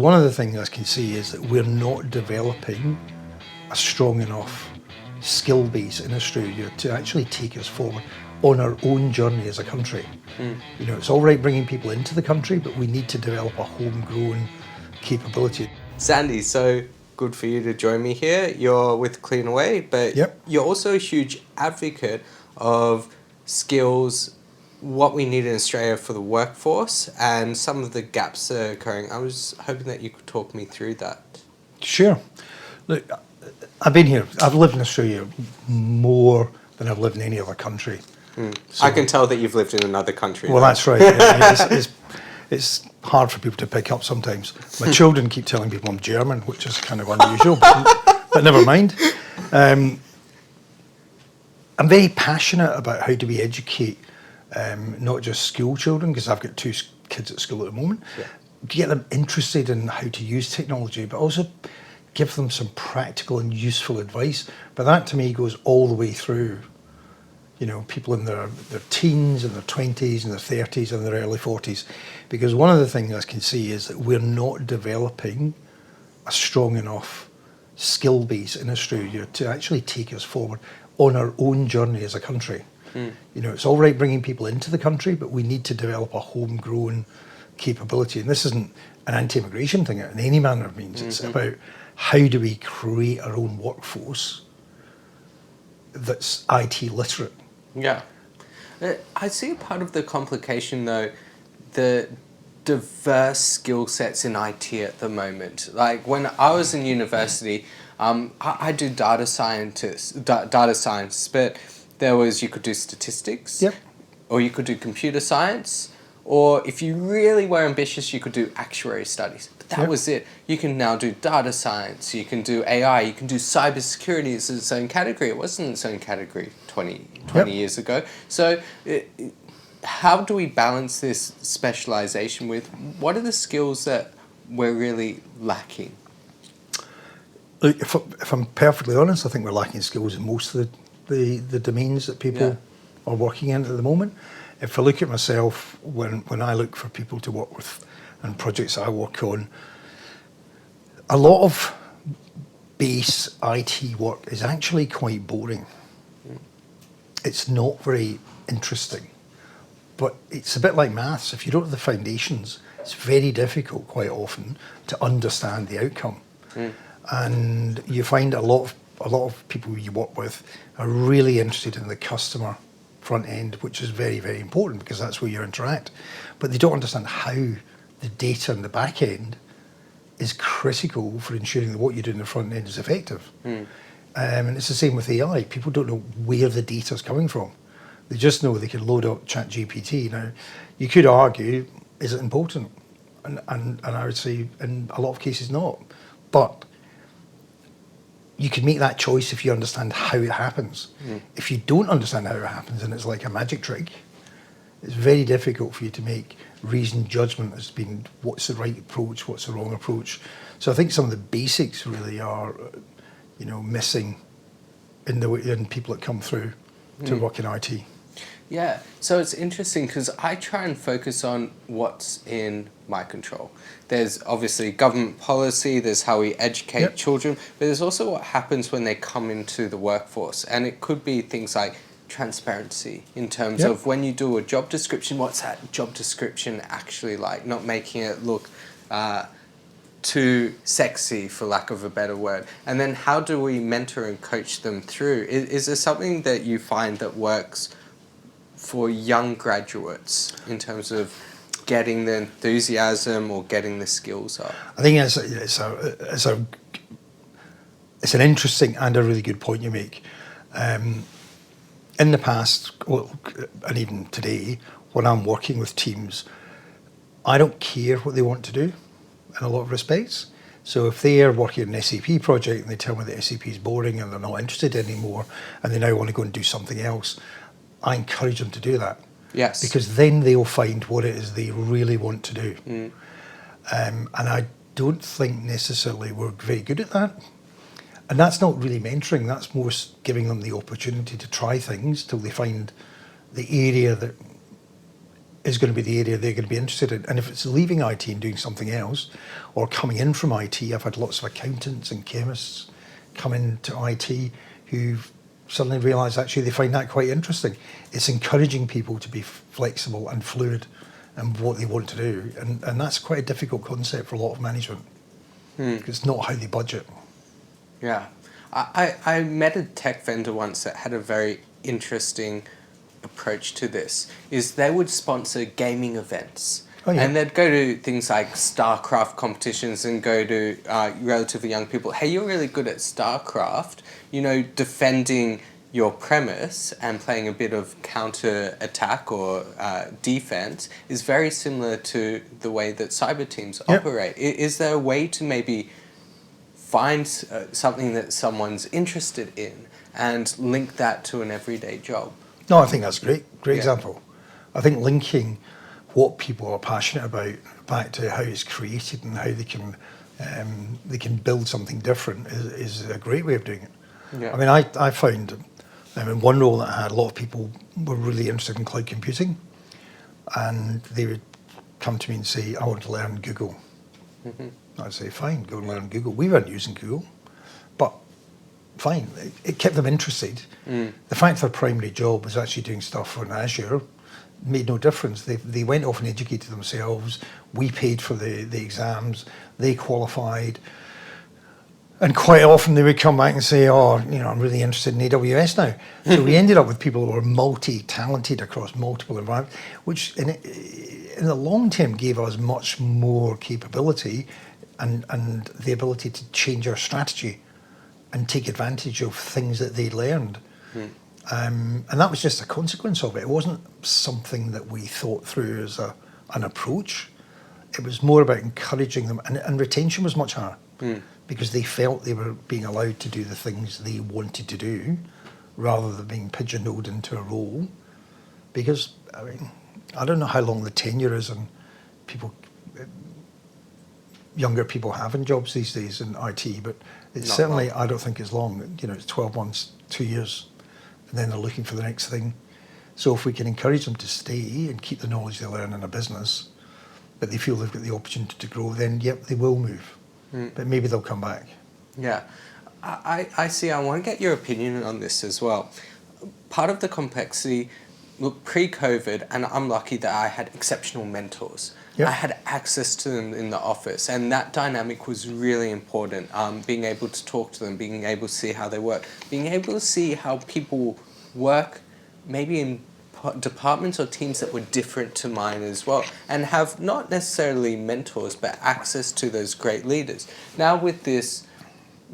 One of the things I can see is that we're not developing a strong enough skill base in Australia to actually take us forward on our own journey as a country. You know, it's all right bringing people into the country, but we need to develop a homegrown capability. Sandy, so good for you to join me here. You're with Cleanaway, but Yep. you're also a huge advocate of skills, what we need in Australia for the workforce, and some of the gaps that are occurring. I was hoping that you could talk me through that. Sure. Look, I've been here. I've lived in Australia more than I've lived in any other country. So, I can tell that you've lived in another country. well, though. that's right. Yeah, it's hard for people to pick up sometimes. My children keep telling people I'm German, which is kind of unusual, but never mind. I'm very passionate about how do we educate not just school children, because I've got two kids at school at the moment, get them interested in how to use technology, but also give them some practical and useful advice. But that to me goes all the way through, you know, people in their teens and their 20s and their 30s and their early 40s. Because one of the things I can see is that we're not developing a strong enough skill base in Australia to actually take us forward on our own journey as a country. You know, it's all right bringing people into the country, but we need to develop a homegrown capability. And this isn't an anti-immigration thing in any manner of means. It's about how do we create our own workforce that's IT literate. Yeah. I see a part of the complication, though, the diverse skill sets in IT at the moment. Like when I was in university, I do data science, but you could do statistics, Yep. or you could do computer science, or if you really were ambitious, you could do actuary studies. But that was it. You can now do data science, you can do AI, you can do cybersecurity as its own category. It wasn't its own category 20 years ago. So how do we balance this specialization with what are the skills that we're really lacking? Look, if I'm perfectly honest, I think we're lacking skills in most of the domains that people are working in at the moment. If I look at myself, when I look for people to work with and projects I work on, a lot of base IT work is actually quite boring. It's not very interesting, but it's a bit like maths. If you don't have the foundations, it's very difficult quite often to understand the outcome. And you find a lot of people you work with are really interested in the customer front end, which is very, very important because that's where you interact. But they don't understand how the data in the back end is critical for ensuring that what you do in the front end is effective. And it's the same with AI. People don't know where the data's coming from. They just know they can load up ChatGPT. Now, you could argue, is it important? And I would say in a lot of cases not. But you can make that choice if you understand how it happens. If you don't understand how it happens and it's like a magic trick, it's very difficult for you to make reasoned judgment as being what's the right approach, what's the wrong approach. So I think some of the basics really are, you know, missing in people that come through to work in IT. Yeah, so it's interesting because I try and focus on what's in my control. There's obviously government policy, there's how we educate children, but there's also what happens when they come into the workforce. And it could be things like transparency in terms of when you do a job description, what's that job description actually like? Not making it look too sexy, for lack of a better word. And then how do we mentor and coach them through? Is there something that you find that works for young graduates in terms of getting the enthusiasm or getting the skills up? I think it's an interesting and a really good point you make. In the past, well, and even today, when I'm working with teams, I don't care what they want to do in a lot of respects. So if they are working on an SAP project and they tell me that SAP is boring and they're not interested anymore and they now want to go and do something else, I encourage them to do that. Yes. Because then they'll find what it is they really want to do. And I don't think necessarily we're very good at that. And that's not really mentoring, that's more giving them the opportunity to try things till they find the area that is going to be the area they're going to be interested in. And if it's leaving IT and doing something else, or coming in from IT, I've had lots of accountants and chemists come into IT who've suddenly realised actually they find that quite interesting. It's encouraging people to be flexible and fluid in what they want to do. And that's quite a difficult concept for a lot of management. It's not how they budget. Yeah. I met a tech vendor once that had a very interesting approach to this, is they would sponsor gaming events. Oh, yeah. And they'd go to things like StarCraft competitions and go to relatively young people. Hey, you're really good at StarCraft. You know, defending your premise and playing a bit of counter attack or defense is very similar to the way that cyber teams operate. Is there a way to maybe find something that someone's interested in and link that to an everyday job? No, I think that's great. Great example. I think linking what people are passionate about back to how it's created and how they can build something different is a great way of doing it. Yeah. I mean, I found in one role that I had, a lot of people were really interested in cloud computing, and they would come to me and say, I want to learn Google. I'd say, fine, go and learn Google. We weren't using Google, but fine. It kept them interested. The fact their primary job was actually doing stuff on Azure made no difference. They went off and educated themselves. We paid for the exams. They qualified. And quite often they would come back and say, oh, I'm really interested in AWS now. So we ended up with people who were multi-talented across multiple environments, which in the long term gave us much more capability and the ability to change our strategy and take advantage of things that they learned. And that was just a consequence of it. It wasn't something that we thought through as an approach. It was more about encouraging them, and retention was much higher because they felt they were being allowed to do the things they wanted to do rather than being pigeonholed into a role. Because, I mean, I don't know how long the tenure is and younger people have in jobs these days in IT, but it's Not certainly, long. I don't think it's long. It's 12 months, 2 years, and then they're looking for the next thing. So if we can encourage them to stay and keep the knowledge they learn in a business, but they feel they've got the opportunity to grow, then yep, they will move. But maybe they'll come back. Yeah. I see. I want to get your opinion on this as well. Part of the complexity, look, pre-COVID, and I'm lucky that I had exceptional mentors. Yep. I had access to them in the office, and that dynamic was really important. Being able to talk to them, being able to see how they work, being able to see how people work, maybe in departments or teams that were different to mine as well, and have not necessarily mentors, but access to those great leaders. Now with this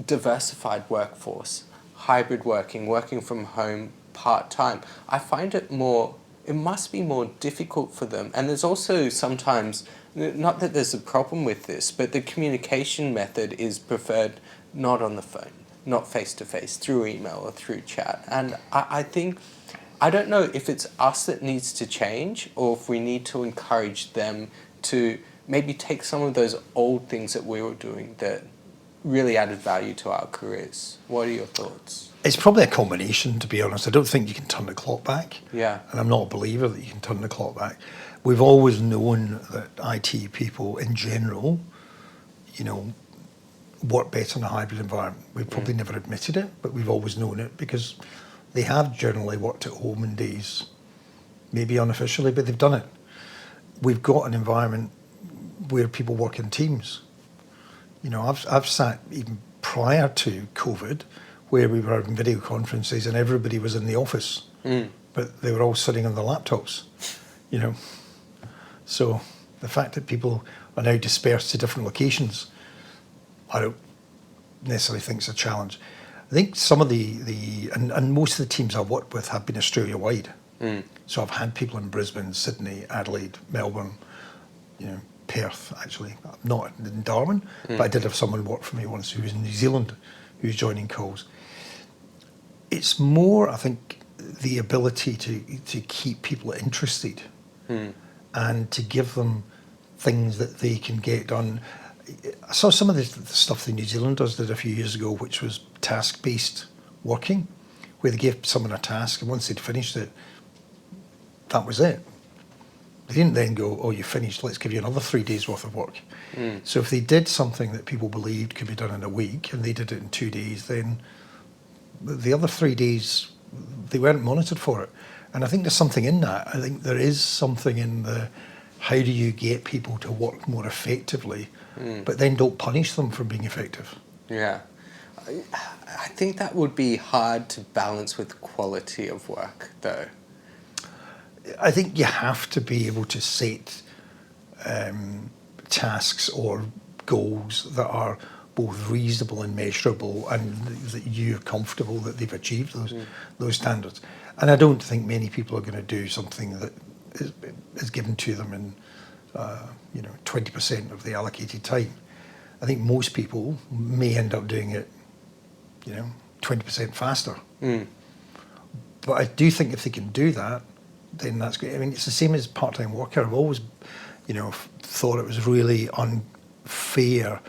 diversified workforce, hybrid working from home, part-time, I find it must be more difficult for them. And there's also sometimes, not that there's a problem with this, but the communication method is preferred not on the phone, not face-to-face, through email or through chat. And I think, I don't know if it's us that needs to change or if we need to encourage them to maybe take some of those old things that we were doing that really added value to our careers. What are your thoughts? It's probably a combination, to be honest. I don't think you can turn the clock back. Yeah. And I'm not a believer that you can turn the clock back. We've always known that IT people in general, work better in a hybrid environment. We've probably never admitted it, but we've always known it because they have generally worked at home in days, maybe unofficially, but they've done it. We've got an environment where people work in teams. I've sat even prior to COVID where we were having video conferences and everybody was in the office, but they were all sitting on their laptops, So the fact that people are now dispersed to different locations, I don't necessarily think it's a challenge. I think some of and most of the teams I've worked with have been Australia-wide. So I've had people in Brisbane, Sydney, Adelaide, Melbourne, Perth, actually. Not in Darwin, but I did have someone work for me once who was in New Zealand who's joining calls. It's more, I think, the ability to keep people interested and to give them things that they can get done. I saw some of the stuff the New Zealanders did a few years ago, which was task-based working, where they gave someone a task, and once they'd finished it, that was it. They didn't then go, oh, you finished, let's give you another 3 days worth of work. So if they did something that people believed could be done in a week and they did it in 2 days, then the other 3 days, they weren't monitored for it. And I think there's something in that. I think there is something in the, how do you get people to work more effectively, but then don't punish them for being effective? Yeah. I think that would be hard to balance with quality of work, though. I think you have to be able to set tasks or goals that are both reasonable and measurable, and that you're comfortable that they've achieved those standards. And I don't think many people are going to do something that is given to them in 20% of the allocated time. I think most people may end up doing it 20% faster. But I do think if they can do that, then that's great. I mean, it's the same as part-time worker. I've always, thought it was really unfair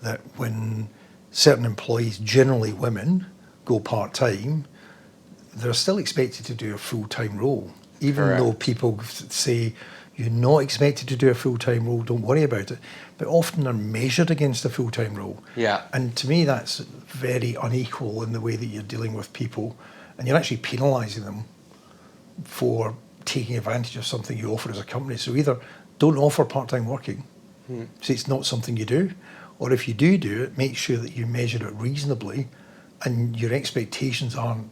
that when certain employees, generally women, go part-time, they're still expected to do a full-time role. Even Correct. though people say, you're not expected to do a full-time role, don't worry about it. But often they're measured against a full-time role. Yeah. And to me, that's very unequal in the way that you're dealing with people. And you're actually penalising them for taking advantage of something you offer as a company. So either don't offer part-time working, so it's not something you do, or if you do it, make sure that you measure it reasonably and your expectations aren't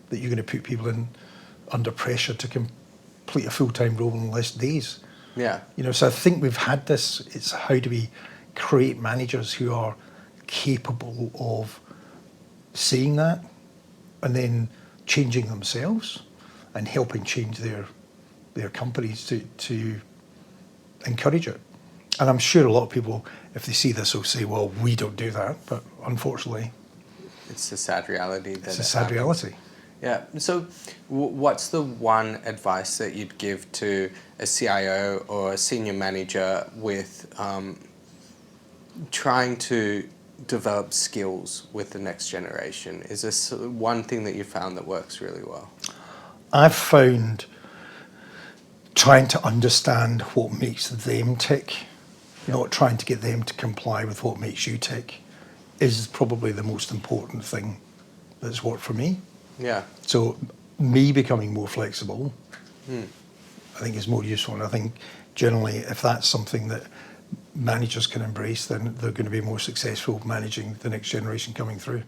that you're going to put people in under pressure to complete a full-time role in less days. Yeah. So I think we've had this, it's how do we create managers who are capable of seeing that and then changing themselves and helping change their companies to encourage it. And I'm sure a lot of people, if they see this, will say, well, we don't do that. But unfortunately, It's a sad reality. it's a sad reality. Yeah. So what's the one advice that you'd give to a CIO or a senior manager with trying to develop skills with the next generation? Is this one thing that you found that works really well? I've found trying to understand what makes them tick, not trying to get them to comply with what makes you tick, is probably the most important thing that's worked for me. Yeah. So me becoming more flexible, I think is more useful. And I think generally if that's something that managers can embrace, then they're going to be more successful managing the next generation coming through.